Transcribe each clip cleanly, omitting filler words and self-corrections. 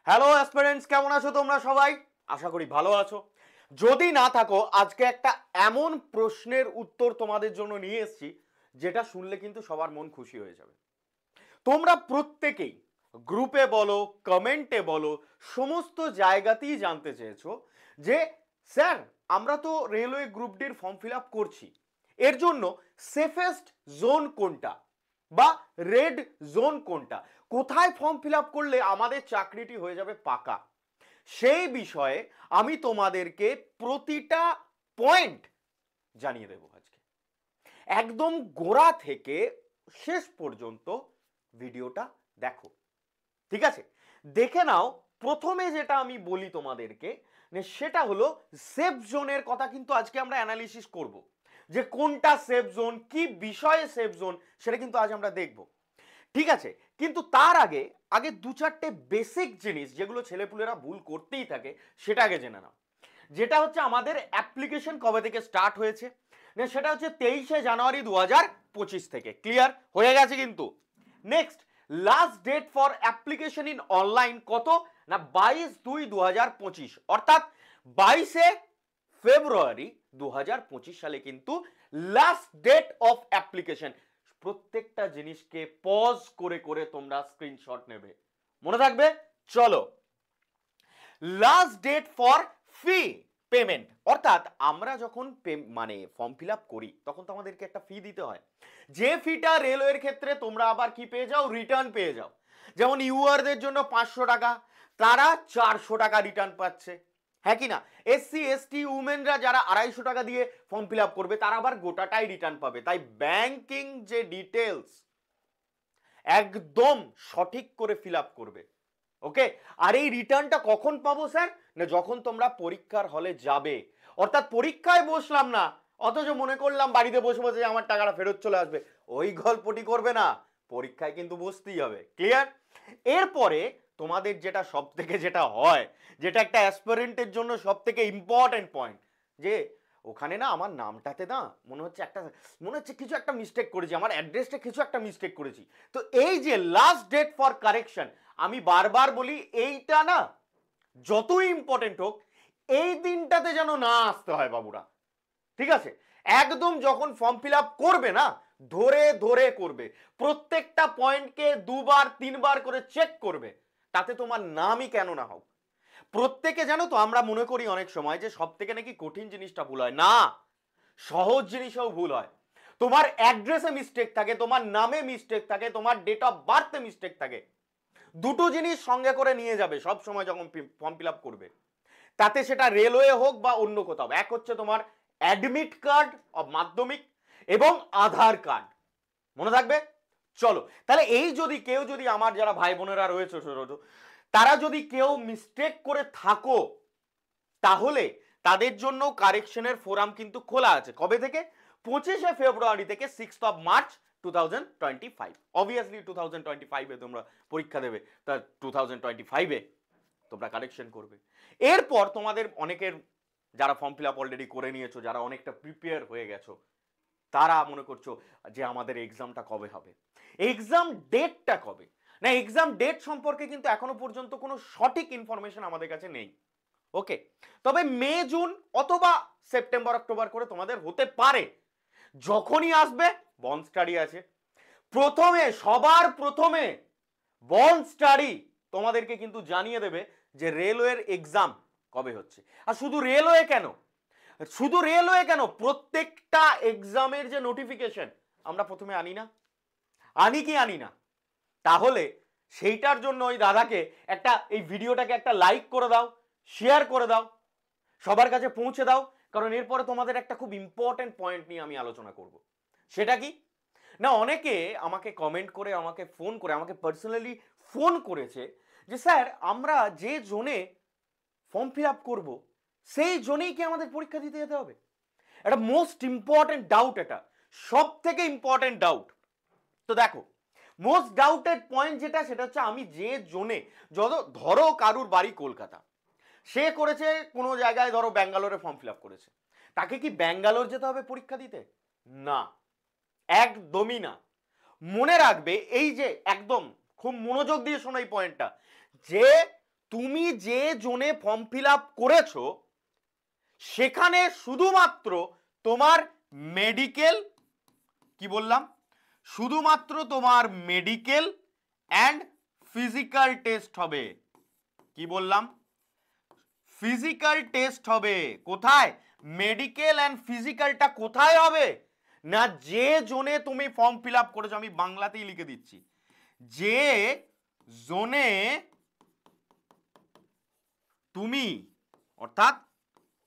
Hello aspirants, কেমন আছো তোমরা সবাই? আশা করি ভালো আছো। যদি না থাকো, আজকে একটা এমন প্রশ্নের উত্তর তোমাদের জন্য নিয়ে এসেছি যেটা শুনলে কিন্তু সবার মন খুশি হয়ে যাবে। তোমরা প্রত্যেকেই গ্রুপে বলো, কমেন্টে বলো, সমস্ত জায়গাতেই জানতে চেয়েছো যে স্যার, আমরা তো রেলওয়ে গ্রুপ ডির ফর্ম ফিল আপ করছি, এর জন্য সেফেস্ট জোন কোনটা বা রেড জোন কোনটা, কোথায় ফর্ম ফিল আপ করলে আমাদের চাকরিটি হয়ে যাবে পাকা, সেই বিষয়ে আমি তোমাদেরকে প্রতিটা পয়েন্ট জানিয়ে দেব আজকে, একদম গোড়া থেকে শেষ পর্যন্ত ভিডিওটা দেখো। ঠিক আছে, দেখে নাও। প্রথমে যেটা আমি বলি তোমাদেরকে, সেটা হলো সেফ জোনের কথা। কিন্তু আজকে আমরা অ্যানালিসিস করব যে কোনটা সেফ জোন, কি বিষয়ে সেফ জোন, সেটা কিন্তু আজ আমরা দেখব। ঠিক আছে, কিন্তু তার আগে আগে দু চারটে বেসিক জিনিস যেগুলো ছেলেপুলেরা ভুল করতেই থাকে সেটা আগে জেনে নাও। যেটা হচ্ছে আমাদের অ্যাপ্লিকেশন কবে থেকে স্টার্ট হয়েছে, সেটা হচ্ছে 23শে জানুয়ারি 2025 থেকে। ক্লিয়ার হয়ে গেছে কিন্তু। Next, last date for application in online কত না 22/2/2025, অর্থাৎ 22শে ফেব্রুয়ারি 2025 সালে কিন্তু লাস্ট ডেট অফ অ্যাপ্লিকেশন। প্রত্যেকটা জিনিসকে পজ করে করে তোমরা স্ক্রিনশট নেবে, মনে থাকবে। চলো, last date for fee payment, অর্থাৎ আমরা যখন মানে ফর্ম ফিল আপ করি তখন তো আমাদেরকে একটা ফি দিতে হয়। যে ফিটা রেলওয়ের ক্ষেত্রে তোমরা আবার কি পেয়ে যাও, রিটার্ন পেয়ে যাও। যেমন ইউআরদের জন্য 500 টাকা, তারা 400 টাকা রিটার্ন পাচ্ছে, হ্যাঁ কি না? এসসি এসটি উমেনরা যারা 250 টাকা দিয়ে ফর্ম ফিল আপ করবে তারা আবার গোটাটাই রিটার্ন পাবে। তাই ব্যাংকিং যে ডিটেলস একদম সঠিক করে ফিল আপ করবে। ওকে, আর এই রিটার্নটা কখন পাবো স্যার? না যখন তোমরা পরীক্ষার হলে যাবে। অর্থাৎ পরীক্ষায় বসলাম না, অথচ মনে করলাম বাড়িতে বসে বসে আমার টাকাটা ফেরত চলে আসবে, ওই গল্পটি করবে না, পরীক্ষায় কিন্তু বসতেই হবে। ক্লিয়ার? এরপরে তোমাদের যেটা সব থেকে যেটা হয়, যেটা একটা অ্যাসপিরেন্টের জন্য সব থেকে ইম্পর্টেন্ট পয়েন্ট, যে ওখানে না আমার নামটাতে না মনে হচ্ছে কিছু একটা মিস্টেক করেছি, আমার অ্যাড্রেসটা কিছু একটা মিস্টেক করেছি। তো এই যে লাস্ট ডেট ফর কারেকশন, আমি বারবার বলি এইটা না যতই ইম্পর্টেন্ট হোক, এই দিনটাতে যেন না আসতে হয় বাবুরা। ঠিক আছে, একদম যখন ফর্ম ফিল আপ করবে না, ধরে ধরে করবে, প্রত্যেকটা পয়েন্টকে দুবার তিনবার করে চেক করবে, তাতে তোমার নামই কেন না হোক। প্রত্যেকে জানো তো, আমরা মনে করি অনেক সময় যে সব থেকে নাকি কঠিন জিনিসটা ভুল হয়, না, সহজ জিনিসও ভুল হয়। তোমার অ্যাড্রেসে মিস্টেক থাকে, তোমার নামে মিস্টেক থাকে, তোমার ডেট অফ বার্থে মিস্টেক থাকে, দুটো জিনিস সঙ্গে করে নিয়ে যাবে সব সময় যখন ফর্ম ফিল আপ করবে, তাতে সেটা রেলওয়ে হোক বা অন্য কোথাও। এক হচ্ছে তোমার অ্যাডমিট কার্ড অফ মাধ্যমিক এবং আধার কার্ড, মনে থাকবে। চলো, তাহলে এই যদি কেউ যদি আমার যারা ভাই বোনেরা রয়েছে ছোট, তারা যদি কেউ মিস্টেক করে থাকো, তাহলে তাদের জন্য কারেকশনের ফোরাম কিন্তু খোলা আছে। কবে থেকে? 25শে ফেব্রুয়ারি থেকে 6 মার্চ 2025। অবভিয়াসলি 2025-এ তোমরা পরীক্ষা দেবে, তা 2025-এ তোমরা কারেকশন করবে। এরপর তোমাদের অনেকের যারা ফর্ম ফিল আপ অলরেডি করে নিয়েছো, যারা অনেকটা প্রিপেয়ার হয়ে গেছো, তারা মনে করছো যে আমাদের এক্সামটা কবে হবে, এক্সাম ডেটটা কবে। না, এক্সাম ডেট সম্পর্কে কিন্তু এখনো পর্যন্ত কোনো সঠিক ইনফরমেশন আমাদের কাছে নেই। ওকে, তবে মে জুন অথবা সেপ্টেম্বর অক্টোবর করে তোমাদের হতে পারে। যখনই আসবে বন্ড স্টাডি আছে, প্রথমে সবার প্রথমে বন্ড স্টাডি তোমাদেরকে কিন্তু জানিয়ে দেবে যে রেলওয়ের এক্সাম কবে হচ্ছে। আর শুধু রেলওয়ে কেন, শুধু রেলওয়ে কেন, প্রত্যেকটা এক্সামের যে নোটিফিকেশন আমরা প্রথমে আনি না, আনি কি আনি না? তাহলে সেইটার জন্য ওই দাদাকে একটা, এই ভিডিওটাকে একটা লাইক করে দাও, শেয়ার করে দাও, সবার কাছে পৌঁছে দাও। কারণ এরপরে তোমাদের একটা খুব ইম্পর্টেন্ট পয়েন্ট নিয়ে আমি আলোচনা করব। সেটা কি না, অনেকে আমাকে কমেন্ট করে, আমাকে ফোন করে, আমাকে পার্সোনালি ফোন করেছে যে স্যার, আমরা যে জোনে ফর্ম ফিল আপ করবো সেই জোনেই কি আমাদের পরীক্ষা দিতে যেতে হবে? এটা মোস্ট ইম্পর্টেন্ট ডাউট, এটা সব থেকে ইম্পর্টেন্ট ডাউট। তো দেখো, মোস্ট ডাউটেড পয়েন্ট যেটা, সেটা হচ্ছে আমি যে জোনে, ধরো কারুর বাড়ি কলকাতা, সে করেছে কোনো জায়গায়, ধরো ব্যাঙ্গালোরে ফর্ম ফিল আপ করেছে, তাকে কি ব্যাঙ্গালোর যেতে হবে পরীক্ষা দিতে? না, একদমই না। মনে রাখবে, এই যে একদম খুব মনোযোগ দিয়ে শোনো এই পয়েন্টটা, যে তুমি যে জোনে ফর্ম ফিল আপ করেছো সেখানে শুধুমাত্র তোমার মেডিকেল, কি বললাম, শুধুমাত্র তোমার মেডিকেল অ্যান্ড ফিজিক্যাল টেস্ট হবে। কি বললাম? ফিজিক্যাল টেস্ট হবে। কোথায়? মেডিকেল অ্যান্ড ফিজিক্যালটা কোথায় হবে না, যে জোনে তুমি ফর্ম ফিল আপ করেছো, আমি বাংলাতেই লিখে দিচ্ছি, যে জোনে তুমি অর্থাৎ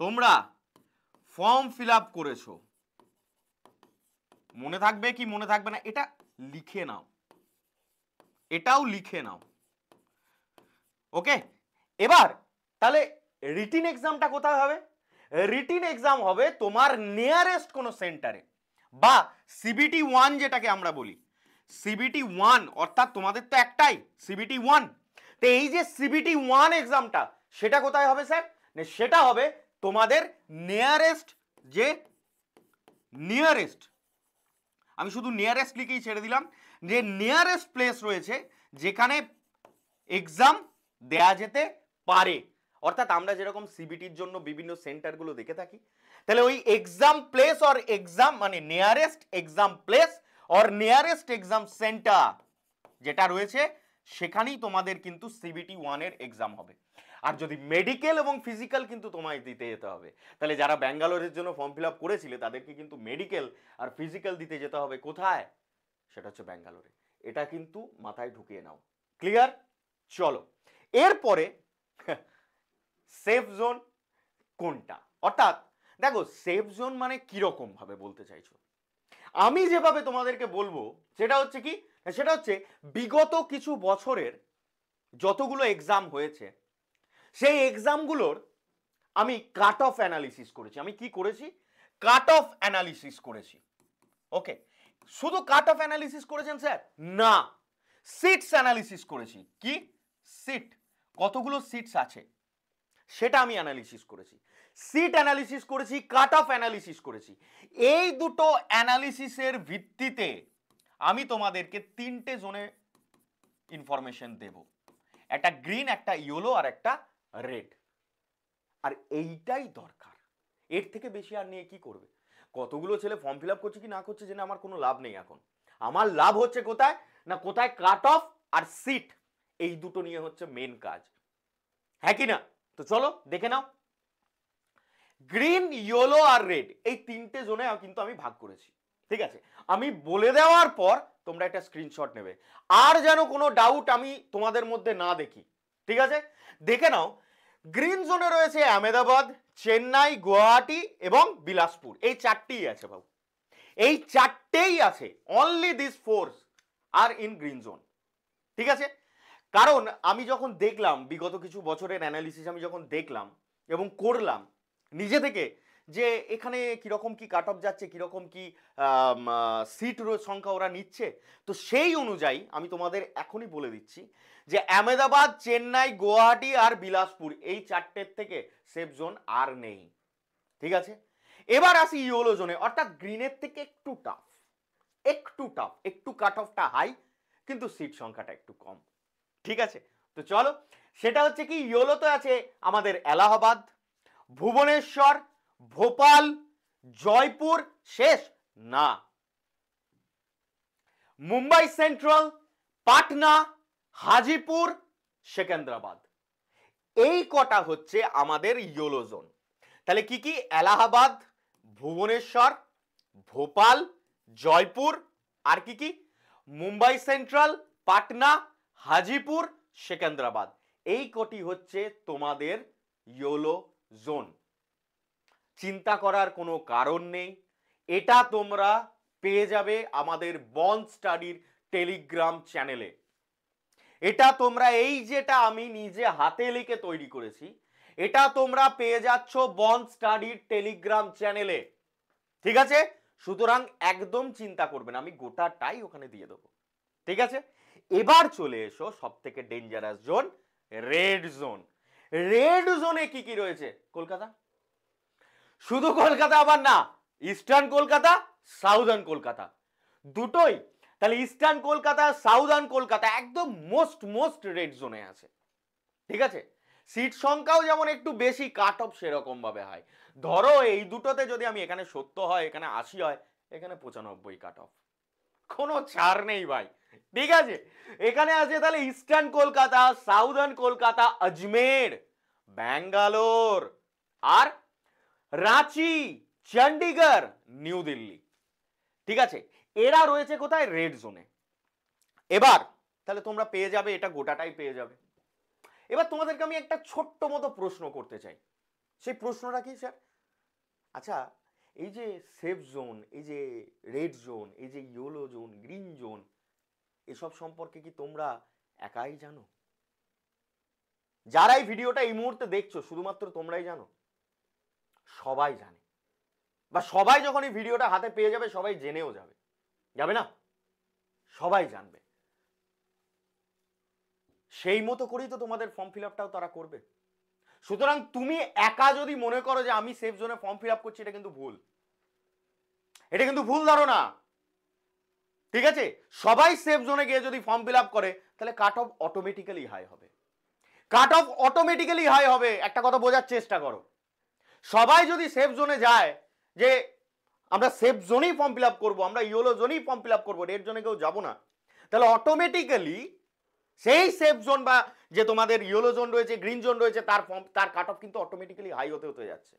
তোমরা ফর্ম ফিল আপ করেছো, মনে থাকবে কি মনে থাকবে না এটা লিখে নাও, এটাও লিখে নাও। ওকে, এবার তাহলে রিটিন এক্সামটা কোথায় হবে? রিটিন এক্সাম হবে তোমার নিয়ারেস্ট কোনো সেন্টারে, বা সিবিটি 1 যেটাকে আমরা বলি, সিবিটি 1, অর্থাৎ তোমাদের তো একটাই সিবিটি 1। তো এই যে সিবিটি 1 এক্সামটা সেটা কোথায় হবে স্যার? সেটা হবে তোমাদের নিয়ারেস্ট, যে নিয়ারেস্ট, আমি শুধু নিয়ারেস্ট লিখেই ছেড়ে দিলাম, যে নিয়ারেস্ট প্লেস রয়েছে যেখানে এক্সাম দেয়া যেতে পারে। অর্থাৎ আমরা যেরকম সিবিটির জন্য বিভিন্ন সেন্টারগুলো দেখে থাকি, তাহলে ওই এক্সাম প্লেস অর এক্সাম মানে nearest exam place or nearest exam centre যেটা রয়েছে সেখানেই তোমাদের কিন্তু সিবিটি 1 এর এক্সাম হবে। আর যদি মেডিকেল এবং ফিজিক্যাল কিন্তু তোমায় দিতে যেতে হবে, তাহলে যারা ব্যাঙ্গালোরের জন্য ফর্ম ফিল আপ করেছিলে তাদেরকে কিন্তু মেডিকেল আর ফিজিক্যাল দিতে যেতে হবে কোথায়? সেটা হচ্ছে ব্যাঙ্গালোরে। এটা কিন্তু মাথায় ঢুকিয়ে নাও। ক্লিয়ার? চলো এরপরে সেফ জোন কোনটা, অর্থাৎ দেখো সেফ জোন মানে কিরকম ভাবে বলতে চাইছো, আমি যেভাবে তোমাদেরকে বলবো সেটা হচ্ছে কি, সেটা হচ্ছে বিগত কিছু বছরের যতগুলো এক্সাম হয়েছে সেই এক্সামগুলোর আমি কাট অফ অ্যানালিসিস করেছি। আমি কি করেছি? কাট অফ অ্যানালিসিস করেছি। ওকে, শুধু কাট অফ অ্যানালিসিস করেছেন স্যার? না, সিটস অ্যানালিসিস করেছি। কি সিট, কতগুলো সিটস আছে সেটা আমি অ্যানালিসিস করেছি, সিট অ্যানালিসিস করেছি, কাট অফ অ্যানালিসিস করেছি। এই দুটো অ্যানালিসিসের ভিত্তিতে আমি তোমাদেরকে 3টে জোনে ইনফরমেশন দেব, একটা গ্রিন, একটা ইয়েলো আর একটা রেড। আর এইটাই দরকার, এর থেকে বেশি আর নিয়ে কি করবে? কতগুলো ছেলে ফর্ম ফিল আপ করছে কি না করছে জেনে আমার কোনো লাভ নেই। এখন আমার লাভ হচ্ছে কোথায় না, কোথায় কাট অফ আর সিট, এই দুটো নিয়ে হচ্ছে মেন কাজ, হ্যাঁ কি না? তো চলো দেখে নাও, গ্রিন, ইয়েলো আর রেড এই 3টে জোনে কিন্তু আমি ভাগ করেছি। ঠিক আছে, আমি বলে দেওয়ার পর তোমরা একটা স্ক্রিনশট নেবে, আর যেন কোনো ডাউট আমি তোমাদের মধ্যে না দেখি। ঠিক আছে, দেখে নাও। গ্রিন জোনে রয়েছে আহমেদাবাদ, চেন্নাই, গুয়াহাটি এবং বিলাসপুর, এই 4টেই আছে বাবু, এই 4টেই আছে। Only this fours are in green zone. ঠিক আছে, কারণ আমি যখন দেখলাম বিগত কিছু বছরের অ্যানালিসিস, আমি যখন দেখলাম এবং করলাম নিজে থেকে, যে এখানে কিরকম কি কাট অফ যাচ্ছে, কিরকম কি সিট সংখ্যা ওরা নিচ্ছে, তো সেই অনুযায়ী আমি তোমাদের এখনই বলে দিচ্ছি যে আহমেদাবাদ, চেন্নাই, গুয়াহাটি আর বিলাসপুর এই 4টের থেকে সেফ জোন আর নেই। ঠিক আছে, এবার আসি ইয়েলো জোনে, অর্থাৎ গ্রিনের থেকে একটু টাফ, একটু কাট অফটা হাই, কিন্তু সিট সংখ্যাটা একটু কম। ঠিক আছে, তো চলো, সেটা হচ্ছে কি, ইয়েলোতে আছে আমাদের এলাহাবাদ, ভুবনেশ্বর, ভোপাল, জয়পুর, শেষ না, মুম্বাই সেন্ট্রাল, পাটনা, হাজিপুর, সেকেন্দ্রাবাদ, এই কটা হচ্ছে আমাদের ইয়েলো জোন। তাহলে কি কি? এলাহাবাদ, ভুবনেশ্বর, ভোপাল, জয়পুর, আর কি কি? মুম্বাই সেন্ট্রাল, পাটনা, হাজিপুর, সেকেন্দ্রাবাদ, এই কটি হচ্ছে তোমাদের ইয়েলো জোন। চিন্তা করার কোনো কারণ নেই, এটা তোমরা পেয়ে যাবে আমাদের বন্ড স্টাডির টেলিগ্রাম চ্যানেলে। এটা তোমরা, এই যেটা আমি নিজে হাতে লিখে তৈরি করেছি, এটা তোমরা পেয়ে যাচ্ছ বন্ড স্টাডির টেলিগ্রাম চ্যানেলে। ঠিক আছে, সুতরাং একদম চিন্তা করবে না, আমি গোটাটাই ওখানে দিয়ে দেবো। ঠিক আছে, এবার চলে এসো সব থেকে dangerous zone, red zone. Red জোনে কি কি রয়েছে? কলকাতা, শুধু কলকাতা আবার না, ইস্টার্ন কলকাতা, সাউদার্ন কলকাতা, দুটোই। তাহলে ইস্টার্ন কলকাতা, সাউদার্ন কলকাতা একদম মোস্ট রেড জোনে আছে। ঠিক আছে, সিট সংখ্যাও যেমন একটু বেশি, কাট অফ সেরকম ভাবে হয়। ধরো এই দুটোতে যদি আমি এখানে 70 হয়, এখানে 80 হয়, এখানে 95 কাট অফ, কোনো ছাড় নেই ভাই। ঠিক আছে, এখানে আছে তাহলে ইস্টার্ন কলকাতা, সাউদার্ন কলকাতা, আজমের, ব্যাঙ্গালোর, আর রাঁচি, চণ্ডীগড়, নিউ দিল্লি। ঠিক আছে, এরা রয়েছে কোথায়? রেড জোনে। এবার তাহলে তোমরা পেয়ে যাবে, এটা গোটাটাই পেয়ে যাবে। এবার তোমাদেরকে আমি একটা ছোট্ট মতো প্রশ্ন করতে চাই। সেই প্রশ্নটা কি স্যার? আচ্ছা, এই যে সেফ জোন, এই যে রেড জোন, এই যে ইয়েলো জোন, গ্রিন জোন, এসব সম্পর্কে কি তোমরা একাই জানো? যারা এই ভিডিওটা এই মুহূর্তে দেখছো শুধুমাত্র তোমরাই জানো? সবাই জানে, বা সবাই যখন এই ভিডিওটা হাতে পেয়ে যাবে সবাই জেনেও যাবে, যাবে না? সবাই জানবে। সেই মতো করেই তো তোমাদের ফর্ম ফিল আপটাও তারা করবে। সুতরাং তুমি একা যদি মনে করো যে আমি সেফ জোনে ফর্ম ফিল আপ করছি, এটা কিন্তু ভুল, এটা কিন্তু ভুল ধারণা। ঠিক আছে, সবাই সেফ জোনে গিয়ে যদি ফর্ম ফিল আপ করে তাহলে কাট অফ অটোমেটিক্যালি হাই হবে, কাট অফ অটোমেটিক্যালি হাই হবে। একটা কথা বোঝার চেষ্টা করো, সবাই যদি সেফ জোনে যায় যে আমরা সেফ জোনেই ফর্ম ফিল আপ করবো, আমরা ইয়েলো জোনেই ফর্ম ফিল আপ করবো, রেড জোনে কেউ যাবো না, তাহলে অটোমেটিক্যালি সেই সেফ জোন বা যে তোমাদের ইয়েলো জোন রয়েছে, গ্রিন জোন রয়েছে, তার কাট অফ কিন্তু অটোমেটিক্যালি হাই হতে হতে যাচ্ছে।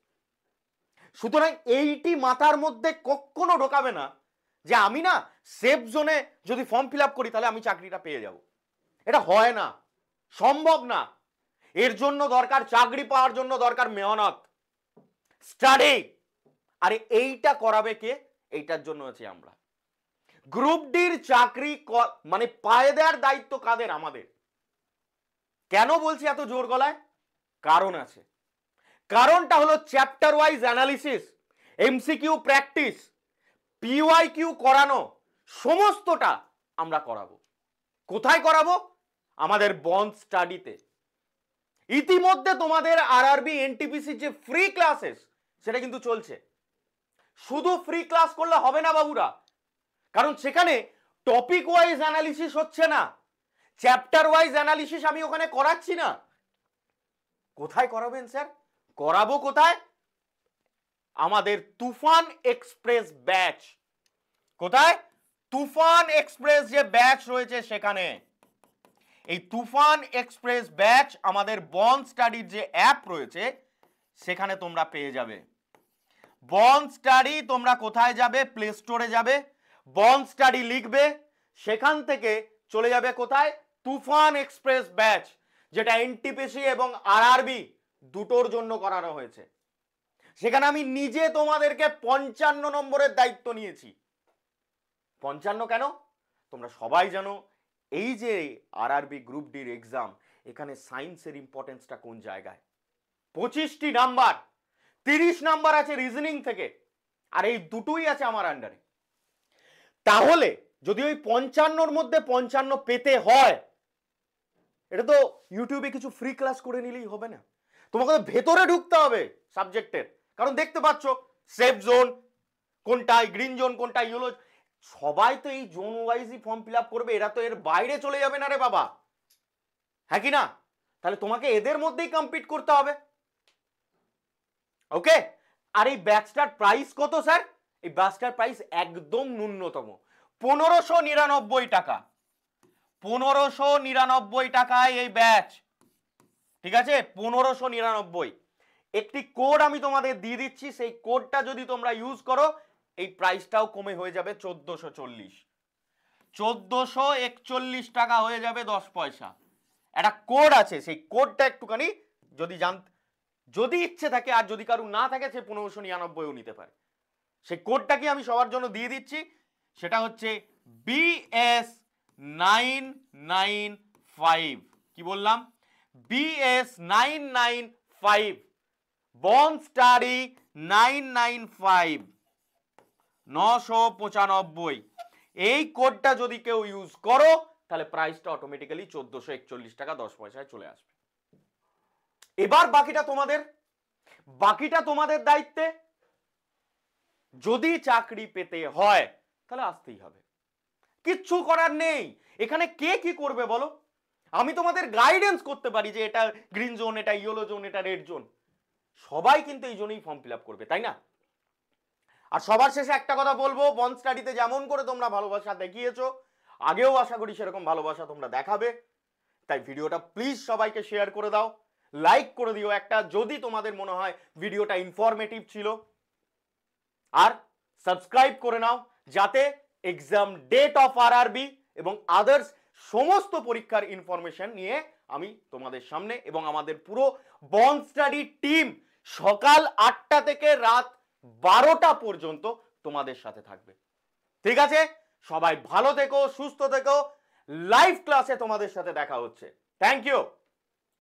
সুতরাং এইটি মাথার মধ্যে কখনো ঢোকাবে না যে আমি না সেফ জোনে যদি ফর্ম ফিল আপ করি তাহলে আমি চাকরিটা পেয়ে যাব। এটা হয় না, সম্ভব না। এর জন্য দরকার, চাকরি পাওয়ার জন্য দরকার মেহনত, স্টাডি। আরে এইটা করাবে কে? এইটার জন্য আছি আমরা। গ্রুপ ডির চাকরি মানে পায়ে দেওয়ার দায়িত্ব কাদের? আমাদের। কেন বলছি এত জোর গলায়? কারণ আছে। কারণটা হলো chapter wise analysis, MCQ practice, PYQ করানো, সমস্তটা আমরা করাবো। কোথায় করাবো? আমাদের বন্ড স্টাডিতে। ইতিমধ্যে তোমাদের আরআরবি এনটিপিসি যে ফ্রি ক্লাসেস সেটা কিন্তু চলছে। শুধু ফ্রি ক্লাস করলে হবে না বাবুরা, কারণ সেখানে টপিক ওয়াইজ অ্যানালিসিস হচ্ছে না, চ্যাপ্টার ওয়াইজ অ্যানালিসিস আমি ওখানে করাচ্ছি না। কোথায় করাবেন স্যার? করাবো কোথায়? আমাদের তুফান এক্সপ্রেস ব্যাচ। কোথায়? তুফান এক্সপ্রেস যে ব্যাচ রয়েছে সেখানে। এই তুফান এক্সপ্রেস ব্যাচ আমাদের বন্ড স্টাডির যে অ্যাপ রয়েছে সেখানে তোমরা পেয়ে যাবে। বন্ড স্টাডি তোমরা কোথায় যাবে? প্লে স্টোরে যাবে, বন্ড স্টাডি লিখবে, সেখান থেকে চলে যাবে কোথায়? তুফান এক্সপ্রেস ব্যাচ, যেটা এনটিপিসি এবং আরআরবি দুটোর জন্য করানো হয়েছে। সেখানে আমি নিজে তোমাদেরকে 55 নম্বরের দায়িত্ব নিয়েছি। 55 কেন? তোমরা সবাই জানো এই যে আরআরবি গ্রুপ ডির এক্সাম, এখানে সায়েন্সের ইম্পর্টেন্সটা কোন জায়গায়। 25টি নাম্বার, 30 নাম্বার আছে রিজনিং থেকে, আর এই দুটোই আছে আমার আন্ডারে। তাহলে যদি ওই 55-র মধ্যে 55 পেতে হয়, এটা তো ইউটিউবে কিছু ফ্রি ক্লাস করে নিলেই হবে না, তোমাকে তো ভেতরে ঢুকতে হবে সাবজেক্টের। কারণ দেখতে পাচ্ছ সেফ জোন কোনটা, গ্রিন জোন কোনটা, ইয়েলো, সবাই তো এই জোন ওয়াইজই ফর্ম ফিল আপ করবে, এরা তো এর বাইরে চলে যাবে না রে বাবা, হ্যাঁ কি না? তাহলে তোমাকে এদের মধ্যেই কম্পিট করতে হবে। ওকে, আর এই ব্যাচটার প্রাইস কত স্যার? এই ব্যাচটার প্রাইস একদম ন্যূনতম 1599 টাকা। 1599 টাকায় এই ব্যাচ। ঠিক আছে, 1599। একটি কোড আমি তোমাদের দিয়ে দিচ্ছি, সেই কোডটা যদি তোমরা ইউজ করো এই প্রাইসটাও কমে হয়ে যাবে 1440। 1441 টাকা হয়ে যাবে 10 পয়সা। একটা কোড আছে, সেই কোডটা একটুখানি যদি ইচ্ছে থাকে, আর যদি কারো না থাকে সে 1599ও নিতে পারে। সেই কোডটা কি আমি সবার জন্য দিয়ে দিচ্ছি, সেটা হচ্ছে BS995। কি বললাম? BS995, bond study 995, 995। এই কোডটা যদি কেউ ইউজ করো তাহলে প্রাইসটা অটোমেটিক্যালি 1441 টাকা 10 পয়সায় চলে আসবে। এবার বাকিটা তোমাদের দায়িত্বে। যদি চাকরি পেতে হয় তাহলে আসতেই হবে, কিচ্ছু করার নেই। এখানে কে কি করবে বলো? আমি তোমাদের গাইডেন্স করতে পারি যে এটা গ্রিন জোন, এটা ইয়েলো জোন, এটা রেড জোন। সবাই কিন্তু এই জন্যই ফর্ম ফিল আপ করবে, তাই না? আর সবার শেষে একটা কথা বলবো, বন্ড স্টাডিতে যেমন করে তোমরা ভালোবাসা দেখিয়েছো, আগেও আশা করি সেরকম ভালোবাসা তোমরা দেখাবে। তাই ভিডিওটা প্লিজ সবাইকে শেয়ার করে দাও, লাইক করে দিও একটা, যদি তোমাদের মনে হয় ভিডিওটা ইনফরমেটিভ ছিল। আর সাবস্ক্রাইব করে নাও, যাতে এক্সাম ডেট অফ আরআরবি এবং আদার্স সমস্ত পরীক্ষার ইনফরমেশন নিয়ে আমি তোমাদের সামনে এবং আমাদের পুরো বন্ড স্টাডি টিম সকাল 8টা থেকে রাত 12টা পর্যন্ত তোমাদের সাথে থাকবে। ঠিক আছে, সবাই ভালো থেকো, সুস্থ থেকো। লাইভ ক্লাসে তোমাদের সাথে দেখা হচ্ছে। Thank you.